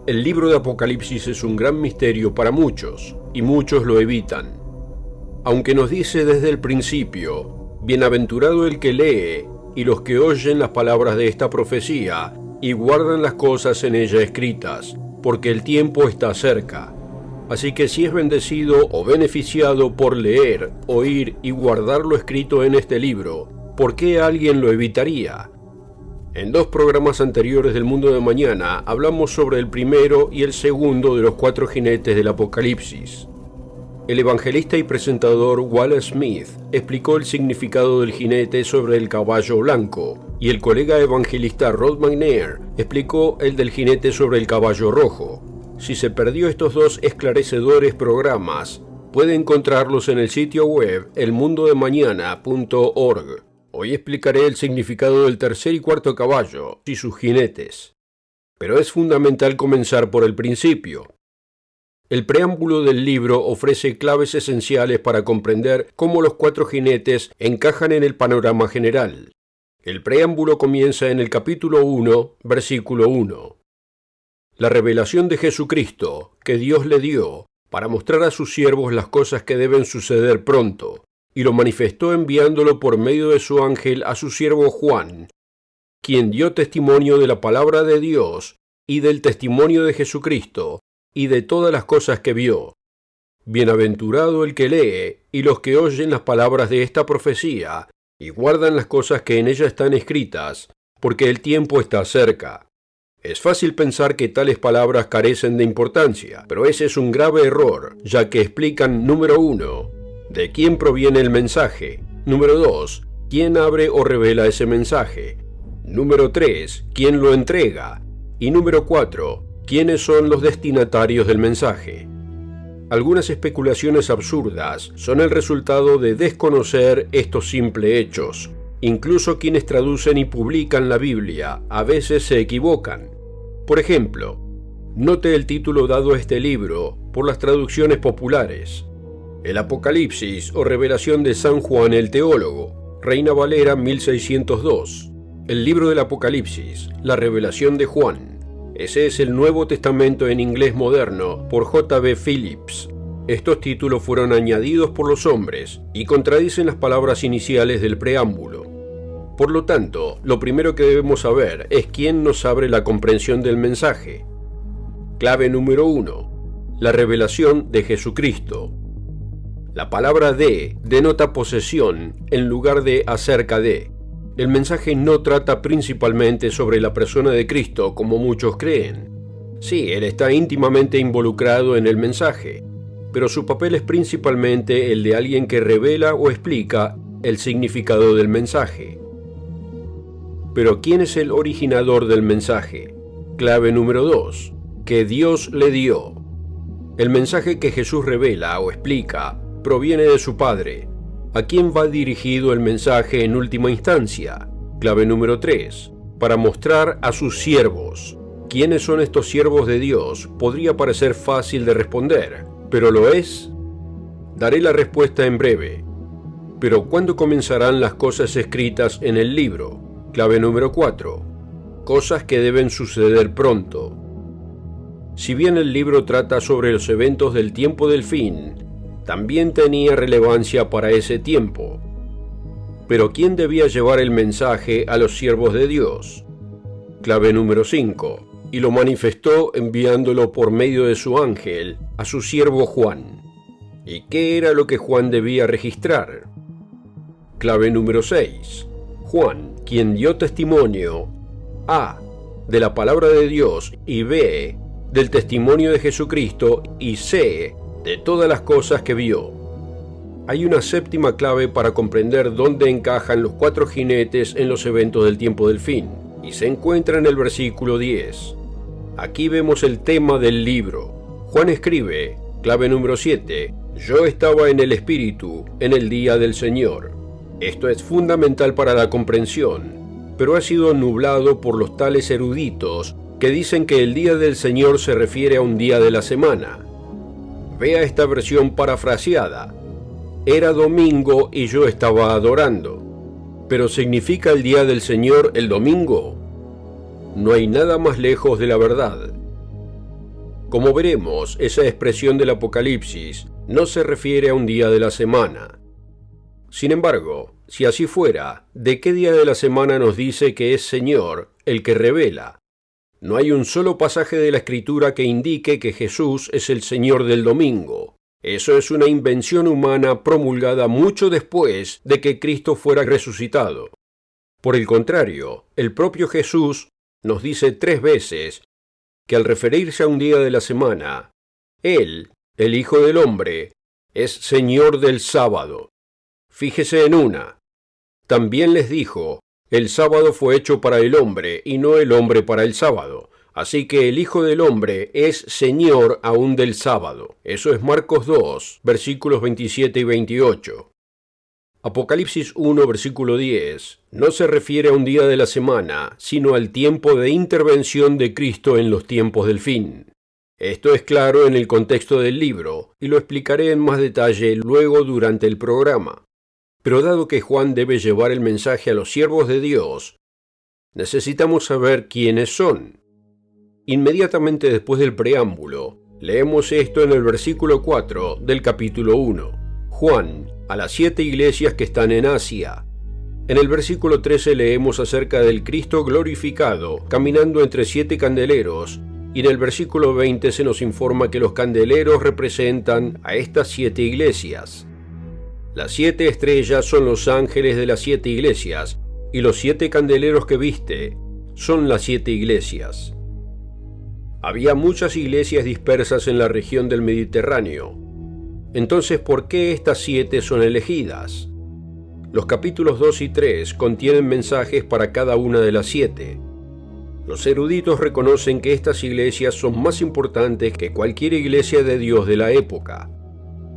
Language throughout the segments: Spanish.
El libro de Apocalipsis es un gran misterio para muchos, y muchos lo evitan. Aunque nos dice desde el principio, bienaventurado el que lee, y los que oyen las palabras de esta profecía, y guardan las cosas en ella escritas, porque el tiempo está cerca. Así que si es bendecido o beneficiado por leer, oír y guardar lo escrito en este libro, ¿por qué alguien lo evitaría? En 2 programas anteriores del Mundo de Mañana hablamos sobre el primero y el segundo de los 4 jinetes del Apocalipsis. El evangelista y presentador Wallace Smith explicó el significado del jinete sobre el caballo blanco, y el colega evangelista Rod McNair explicó el del jinete sobre el caballo rojo. Si se perdió estos 2 esclarecedores programas, puede encontrarlos en el sitio web elmundodemañana.org. Hoy explicaré el significado del tercer y cuarto caballo y sus jinetes. Pero es fundamental comenzar por el principio. El preámbulo del libro ofrece claves esenciales para comprender cómo los 4 jinetes encajan en el panorama general. El preámbulo comienza en el capítulo 1, versículo 1. La revelación de Jesucristo que Dios le dio para mostrar a sus siervos las cosas que deben suceder pronto, y lo manifestó enviándolo por medio de su ángel a su siervo Juan, quien dio testimonio de la palabra de Dios y del testimonio de Jesucristo y de todas las cosas que vio. Bienaventurado el que lee y los que oyen las palabras de esta profecía y guardan las cosas que en ella están escritas, porque el tiempo está cerca. Es fácil pensar que tales palabras carecen de importancia, pero ese es un grave error, ya que explican, número 1, ¿de quién proviene el mensaje? Número 2, ¿quién abre o revela ese mensaje? Número 3, ¿quién lo entrega? Y número 4, ¿quiénes son los destinatarios del mensaje? Algunas especulaciones absurdas son el resultado de desconocer estos simples hechos. Incluso quienes traducen y publican la Biblia a veces se equivocan. Por ejemplo, note el título dado a este libro por las traducciones populares: El Apocalipsis o Revelación de San Juan el Teólogo, Reina Valera 1602. El libro del Apocalipsis, la Revelación de Juan. Ese es el Nuevo Testamento en inglés moderno por J.B. Phillips. Estos títulos fueron añadidos por los hombres y contradicen las palabras iniciales del preámbulo. Por lo tanto, lo primero que debemos saber es quién nos abre la comprensión del mensaje. Clave número 1. La revelación de Jesucristo. La palabra de denota posesión en lugar de acerca de. El mensaje no trata principalmente sobre la persona de Cristo como muchos creen. Sí, Él está íntimamente involucrado en el mensaje, pero su papel es principalmente el de alguien que revela o explica el significado del mensaje. Pero ¿quién es el originador del mensaje? Clave número 2. Que Dios le dio. El mensaje que Jesús revela o explica proviene de su Padre. ¿A quién va dirigido el mensaje en última instancia? Clave número 3. Para mostrar a sus siervos. ¿Quiénes son estos siervos de Dios? Podría parecer fácil de responder, ¿pero lo es? Daré la respuesta en breve. Pero ¿cuándo comenzarán las cosas escritas en el libro? Clave número 4. Cosas que deben suceder pronto. Si bien el libro trata sobre los eventos del tiempo del fin, también tenía relevancia para ese tiempo. Pero ¿quién debía llevar el mensaje a los siervos de Dios? Clave número 5. Y lo manifestó enviándolo por medio de su ángel a su siervo Juan. ¿Y qué era lo que Juan debía registrar? Clave número 6. Juan, quien dio testimonio A. de la palabra de Dios y B. del testimonio de Jesucristo y C. de todas las cosas que vio. Hay una séptima clave para comprender dónde encajan los 4 jinetes en los eventos del tiempo del fin, y se encuentra en el versículo 10. Aquí vemos el tema del libro. Juan escribe, clave número 7, yo estaba en el Espíritu en el día del Señor. Esto es fundamental para la comprensión, pero ha sido nublado por los tales eruditos que dicen que el día del Señor se refiere a un día de la semana. Vea esta versión parafraseada. Era domingo y yo estaba adorando. ¿Pero significa el día del Señor el domingo? No hay nada más lejos de la verdad. Como veremos, esa expresión del Apocalipsis no se refiere a un día de la semana. Sin embargo, si así fuera, ¿de qué día de la semana nos dice que es Señor el que revela? No hay un solo pasaje de la Escritura que indique que Jesús es el Señor del domingo. Eso es una invención humana promulgada mucho después de que Cristo fuera resucitado. Por el contrario, el propio Jesús nos dice 3 veces que al referirse a un día de la semana, Él, el Hijo del Hombre, es Señor del sábado. Fíjese en una. También les dijo, el sábado fue hecho para el hombre y no el hombre para el sábado. Así que el Hijo del Hombre es Señor aún del sábado. Eso es Marcos 2, versículos 27 y 28. Apocalipsis 1, versículo 10, no se refiere a un día de la semana, sino al tiempo de intervención de Cristo en los tiempos del fin. Esto es claro en el contexto del libro, y lo explicaré en más detalle luego durante el programa. Pero dado que Juan debe llevar el mensaje a los siervos de Dios, necesitamos saber quiénes son. Inmediatamente después del preámbulo, leemos esto en el versículo 4 del capítulo 1. Juan, a las 7 iglesias que están en Asia. En el versículo 13 leemos acerca del Cristo glorificado, caminando entre 7 candeleros, y en el versículo 20 se nos informa que los candeleros representan a estas 7 iglesias. Las 7 estrellas son los ángeles de las 7 iglesias, y los 7 candeleros que viste son las 7 iglesias. Había muchas iglesias dispersas en la región del Mediterráneo. Entonces, ¿por qué estas 7 son elegidas? Los capítulos 2 y 3 contienen mensajes para cada una de las 7. Los eruditos reconocen que estas iglesias son más importantes que cualquier iglesia de Dios de la época.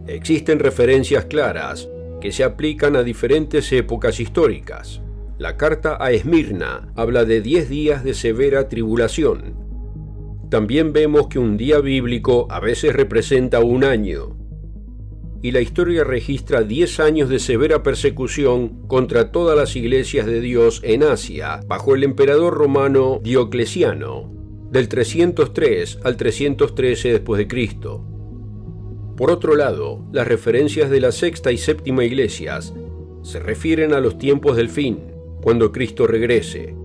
Existen referencias claras que se aplican a diferentes épocas históricas. La carta a Esmirna habla de 10 días de severa tribulación. También vemos que un día bíblico a veces representa un año. Y la historia registra 10 años de severa persecución contra todas las iglesias de Dios en Asia, bajo el emperador romano Diocleciano, del 303 al 313 después de Cristo. Por otro lado, las referencias de la sexta y séptima iglesias se refieren a los tiempos del fin, cuando Cristo regrese.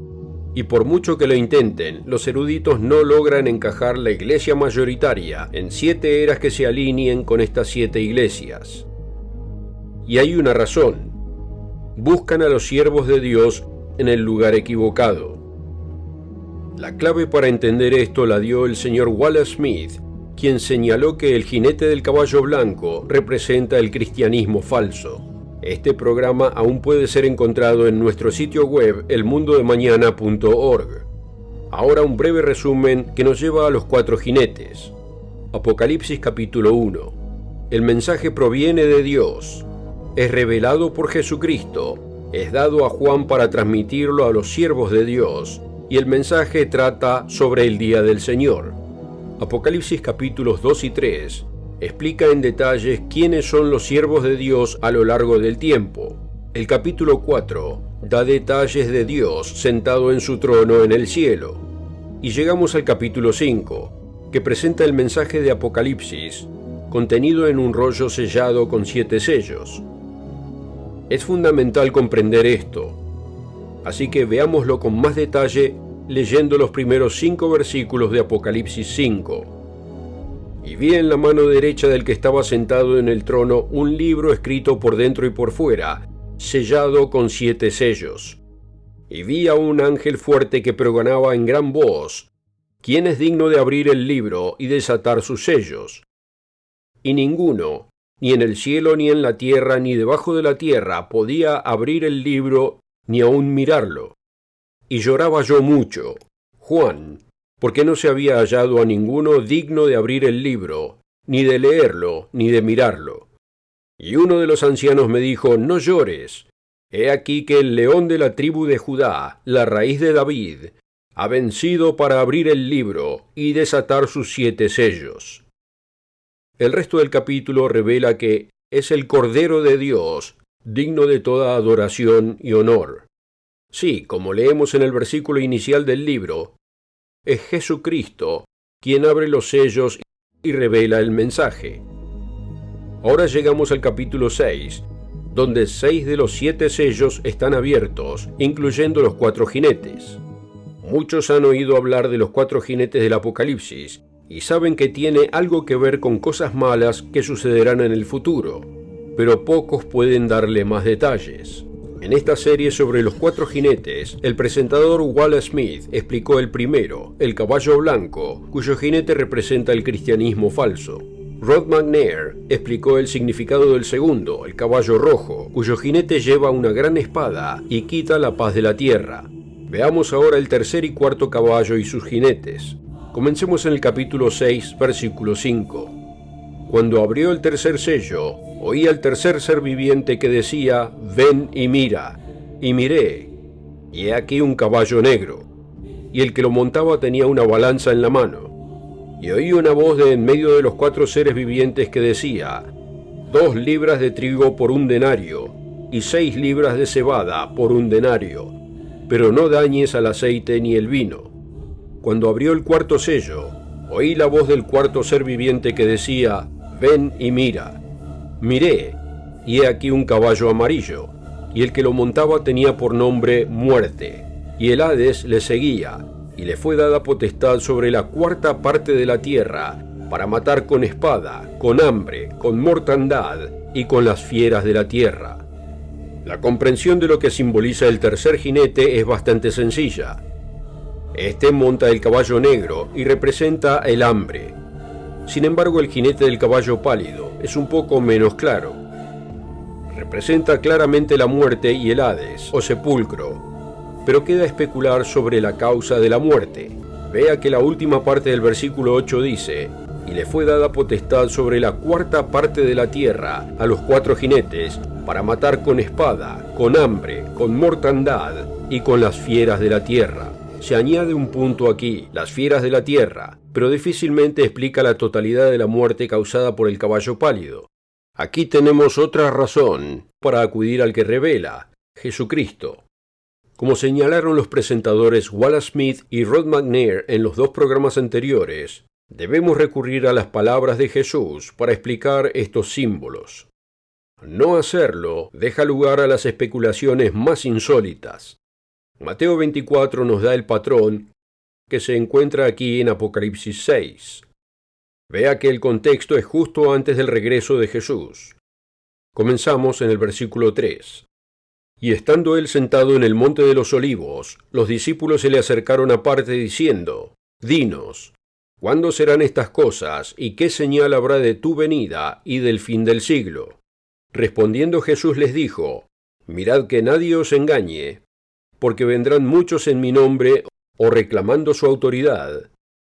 Y por mucho que lo intenten, los eruditos no logran encajar la iglesia mayoritaria en 7 eras que se alineen con estas 7 iglesias. Y hay una razón. Buscan a los siervos de Dios en el lugar equivocado. La clave para entender esto la dio el señor Wallace Smith, quien señaló que el jinete del caballo blanco representa el cristianismo falso. Este programa aún puede ser encontrado en nuestro sitio web elmundodemañana.org. Ahora un breve resumen que nos lleva a los 4 jinetes. Apocalipsis capítulo 1. El mensaje proviene de Dios. Es revelado por Jesucristo. Es dado a Juan para transmitirlo a los siervos de Dios. Y el mensaje trata sobre el día del Señor. Apocalipsis capítulos 2 y 3 explica en detalles quiénes son los siervos de Dios a lo largo del tiempo. El capítulo 4 da detalles de Dios sentado en su trono en el cielo. Y llegamos al capítulo 5, que presenta el mensaje de Apocalipsis, contenido en un rollo sellado con 7 sellos. Es fundamental comprender esto, así que veámoslo con más detalle leyendo los primeros 5 versículos de Apocalipsis 5. Y vi en la mano derecha del que estaba sentado en el trono un libro escrito por dentro y por fuera, sellado con 7 sellos. Y vi a un ángel fuerte que pregonaba en gran voz: ¿Quién es digno de abrir el libro y desatar sus sellos? Y ninguno, ni en el cielo, ni en la tierra, ni debajo de la tierra, podía abrir el libro, ni aun mirarlo. Y lloraba yo mucho, Juan, porque no se había hallado a ninguno digno de abrir el libro, ni de leerlo, ni de mirarlo. Y uno de los ancianos me dijo: no llores. He aquí que el león de la tribu de Judá, la raíz de David, ha vencido para abrir el libro y desatar sus 7 sellos. El resto del capítulo revela que es el Cordero de Dios, digno de toda adoración y honor. Sí, como leemos en el versículo inicial del libro, es Jesucristo quien abre los sellos y revela el mensaje. Ahora llegamos al capítulo 6, donde 6 de los 7 sellos están abiertos, incluyendo los 4 jinetes. Muchos han oído hablar de los 4 jinetes del Apocalipsis y saben que tiene algo que ver con cosas malas que sucederán en el futuro, pero pocos pueden darle más detalles. En esta serie sobre los 4 jinetes, el presentador Wallace Smith explicó el primero, el caballo blanco, cuyo jinete representa el cristianismo falso. Rod McNair explicó el significado del segundo, el caballo rojo, cuyo jinete lleva una gran espada y quita la paz de la tierra. Veamos ahora el tercer y cuarto caballo y sus jinetes. Comencemos en el capítulo 6, versículo 5. Cuando abrió el tercer sello, oí al tercer ser viviente que decía: «Ven y mira». Y miré, y he aquí un caballo negro, y el que lo montaba tenía una balanza en la mano. Y oí una voz de en medio de los 4 seres vivientes que decía: 2 libras de trigo por 1 denario, y 6 libras de cebada por 1 denario, pero no dañes al aceite ni el vino. Cuando abrió el cuarto sello, oí la voz del cuarto ser viviente que decía: «Ven y mira». Miré, y he aquí un caballo amarillo, y el que lo montaba tenía por nombre Muerte, y el Hades le seguía, y le fue dada potestad sobre la cuarta parte de la tierra, para matar con espada, con hambre, con mortandad y con las fieras de la tierra. La comprensión de lo que simboliza el tercer jinete es bastante sencilla. Este monta el caballo negro y representa el hambre. Sin embargo, el jinete del caballo pálido es un poco menos claro. Representa claramente la muerte y el Hades, o sepulcro, pero queda especular sobre la causa de la muerte. Vea que la última parte del versículo 8 dice: «Y le fue dada potestad sobre la cuarta parte de la tierra a los 4 jinetes, para matar con espada, con hambre, con mortandad y con las fieras de la tierra». Se añade un punto aquí, las fieras de la tierra, pero difícilmente explica la totalidad de la muerte causada por el caballo pálido. Aquí tenemos otra razón para acudir al que revela, Jesucristo. Como señalaron los presentadores Wallace Smith y Rod McNair en los 2 programas anteriores, debemos recurrir a las palabras de Jesús para explicar estos símbolos. No hacerlo deja lugar a las especulaciones más insólitas. Mateo 24 nos da el patrón que se encuentra aquí en Apocalipsis 6. Vea que el contexto es justo antes del regreso de Jesús. Comenzamos en el versículo 3. Y estando él sentado en el monte de los olivos, los discípulos se le acercaron aparte diciendo: «Dinos, ¿cuándo serán estas cosas, y qué señal habrá de tu venida y del fin del siglo?» Respondiendo Jesús les dijo: «Mirad que nadie os engañe, porque vendrán muchos en mi nombre, o reclamando su autoridad,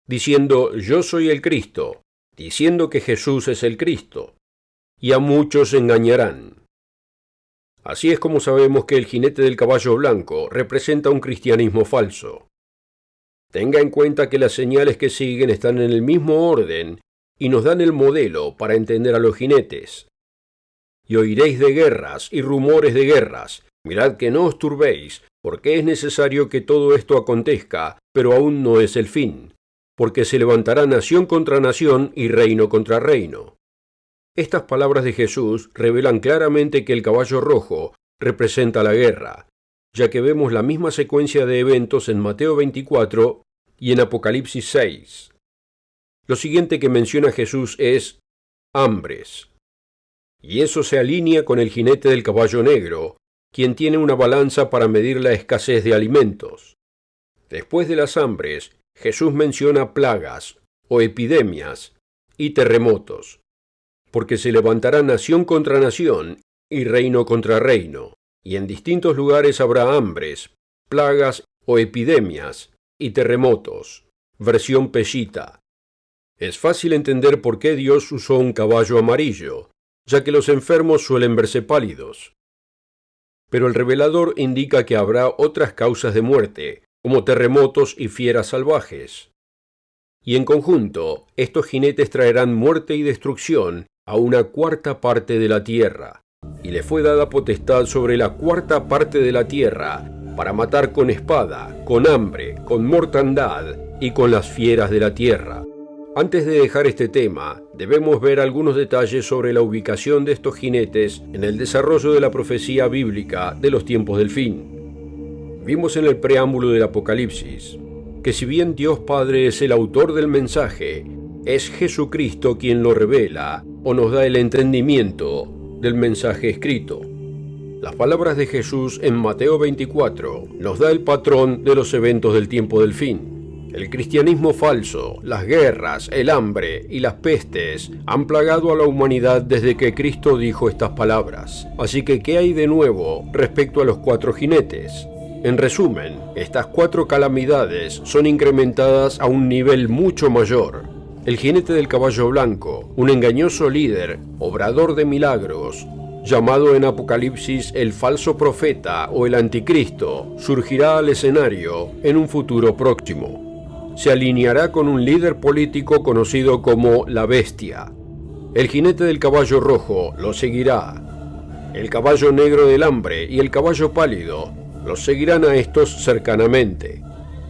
diciendo: Yo soy el Cristo, diciendo que Jesús es el Cristo, y a muchos engañarán». Así es como sabemos que el jinete del caballo blanco representa un cristianismo falso. Tenga en cuenta que las señales que siguen están en el mismo orden y nos dan el modelo para entender a los jinetes. «Y oiréis de guerras y rumores de guerras. Mirad que no os turbéis, porque es necesario que todo esto acontezca, pero aún no es el fin, porque se levantará nación contra nación y reino contra reino». Estas palabras de Jesús revelan claramente que el caballo rojo representa la guerra, ya que vemos la misma secuencia de eventos en Mateo 24 y en Apocalipsis 6. Lo siguiente que menciona Jesús es hambres. Y eso se alinea con el jinete del caballo negro, quien tiene una balanza para medir la escasez de alimentos. Después de las hambres, Jesús menciona plagas o epidemias y terremotos, porque se levantará nación contra nación y reino contra reino, y en distintos lugares habrá hambres, plagas o epidemias y terremotos. Versión Peshitta. Es fácil entender por qué Dios usó un caballo amarillo, ya que los enfermos suelen verse pálidos. Pero el revelador indica que habrá otras causas de muerte, como terremotos y fieras salvajes. Y en conjunto, estos jinetes traerán muerte y destrucción a una cuarta parte de la tierra, y le fue dada potestad sobre la cuarta parte de la tierra, para matar con espada, con hambre, con mortandad y con las fieras de la tierra. Antes de dejar este tema, debemos ver algunos detalles sobre la ubicación de estos jinetes en el desarrollo de la profecía bíblica de los tiempos del fin. Vimos en el preámbulo del Apocalipsis que si bien Dios Padre es el autor del mensaje, es Jesucristo quien lo revela o nos da el entendimiento del mensaje escrito. Las palabras de Jesús en Mateo 24 nos da el patrón de los eventos del tiempo del fin. El cristianismo falso, las guerras, el hambre y las pestes han plagado a la humanidad desde que Cristo dijo estas palabras. Así que, ¿qué hay de nuevo respecto a los 4 jinetes? En resumen, estas 4 calamidades son incrementadas a un nivel mucho mayor. El jinete del caballo blanco, un engañoso líder, obrador de milagros, llamado en Apocalipsis el falso profeta o el anticristo, surgirá al escenario en un futuro próximo. Se alineará con un líder político conocido como la Bestia. El jinete del caballo rojo lo seguirá. El caballo negro del hambre y el caballo pálido los seguirán a estos cercanamente.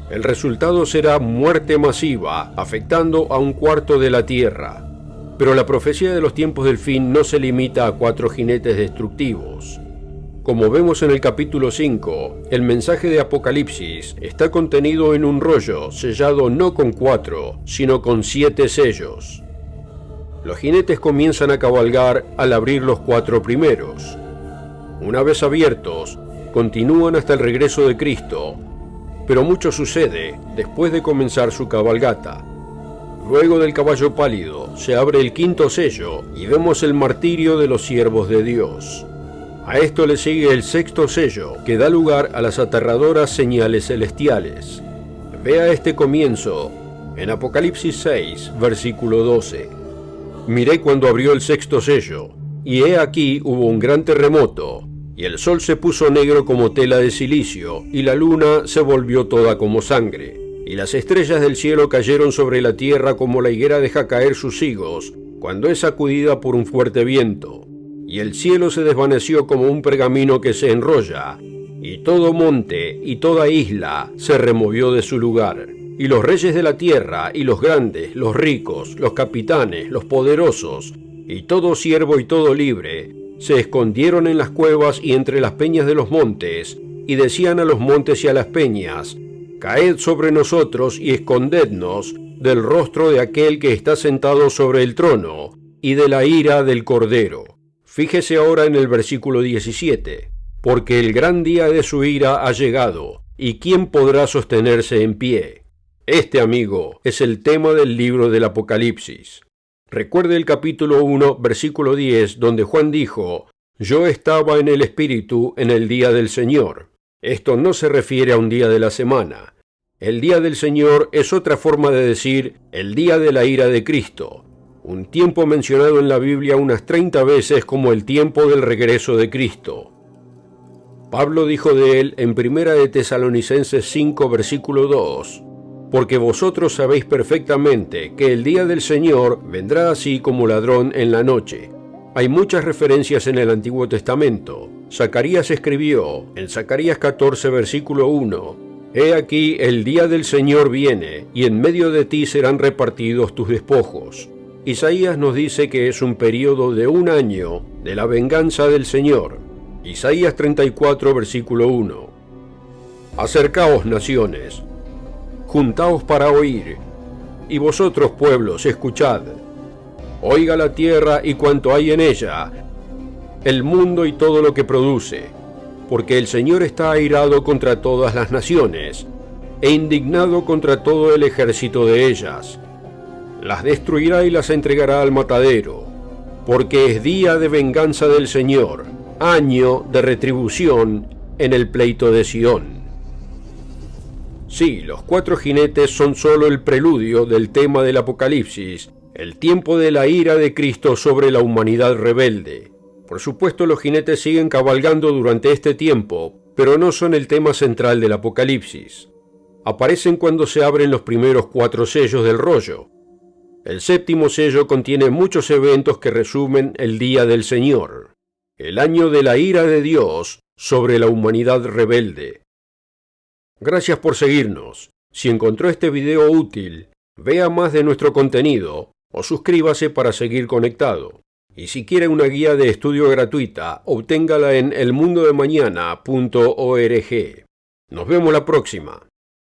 El resultado será muerte masiva, afectando a 1/4 de la tierra. Pero la profecía de los tiempos del fin no se limita a 4 jinetes destructivos. Como vemos en el capítulo 5, el mensaje de Apocalipsis está contenido en un rollo sellado no con 4, sino con 7 sellos. Los jinetes comienzan a cabalgar al abrir los 4 primeros. Una vez abiertos, continúan hasta el regreso de Cristo, pero mucho sucede después de comenzar su cabalgata. Luego del caballo pálido se abre el 5.º sello y vemos el martirio de los siervos de Dios. A esto le sigue el 6.º sello, que da lugar a las aterradoras señales celestiales. Vea este comienzo en Apocalipsis 6, versículo 12. Miré cuando abrió el 6.º sello, y he aquí hubo un gran terremoto, y el sol se puso negro como tela de silicio, y la luna se volvió toda como sangre, y las estrellas del cielo cayeron sobre la tierra como la higuera deja caer sus higos, cuando es sacudida por un fuerte viento. Y el cielo se desvaneció como un pergamino que se enrolla, y todo monte y toda isla se removió de su lugar. Y los reyes de la tierra, y los grandes, los ricos, los capitanes, los poderosos, y todo siervo y todo libre, se escondieron en las cuevas y entre las peñas de los montes, y decían a los montes y a las peñas: Caed sobre nosotros y escondednos del rostro de aquel que está sentado sobre el trono, y de la ira del Cordero. Fíjese ahora en el versículo 17, porque el gran día de su ira ha llegado, ¿y quién podrá sostenerse en pie? Este, amigo, es el tema del libro del Apocalipsis. Recuerde el capítulo 1, versículo 10, donde Juan dijo: Yo estaba en el Espíritu en el día del Señor. Esto no se refiere a un día de la semana. El día del Señor es otra forma de decir el día de la ira de Cristo, un tiempo mencionado en la Biblia unas 30 veces como el tiempo del regreso de Cristo. Pablo dijo de él en 1 de Tesalonicenses 5, versículo 2, porque vosotros sabéis perfectamente que el día del Señor vendrá así como ladrón en la noche. Hay muchas referencias en el Antiguo Testamento. Zacarías escribió en Zacarías 14, versículo 1, He aquí el día del Señor viene, y en medio de ti serán repartidos tus despojos. Isaías nos dice que es un período de 1 año de la venganza del Señor. Isaías 34, versículo 1. Acercaos, naciones, juntaos para oír, y vosotros, pueblos, escuchad. Oiga la tierra y cuanto hay en ella, el mundo y todo lo que produce, porque el Señor está airado contra todas las naciones, e indignado contra todo el ejército de ellas. Las destruirá y las entregará al matadero, porque es día de venganza del Señor, año de retribución en el pleito de Sión. Sí, los 4 jinetes son solo el preludio del tema del Apocalipsis, el tiempo de la ira de Cristo sobre la humanidad rebelde. Por supuesto, los jinetes siguen cabalgando durante este tiempo, pero no son el tema central del Apocalipsis. Aparecen cuando se abren los primeros 4 sellos del rollo. El 7.º sello contiene muchos eventos que resumen el día del Señor, el año de la ira de Dios sobre la humanidad rebelde. Gracias por seguirnos. Si encontró este video útil, Vea más de nuestro contenido o suscríbase para seguir conectado. Y si quiere una guía de estudio gratuita, obténgala en elmundodemañana.org. Nos vemos la próxima.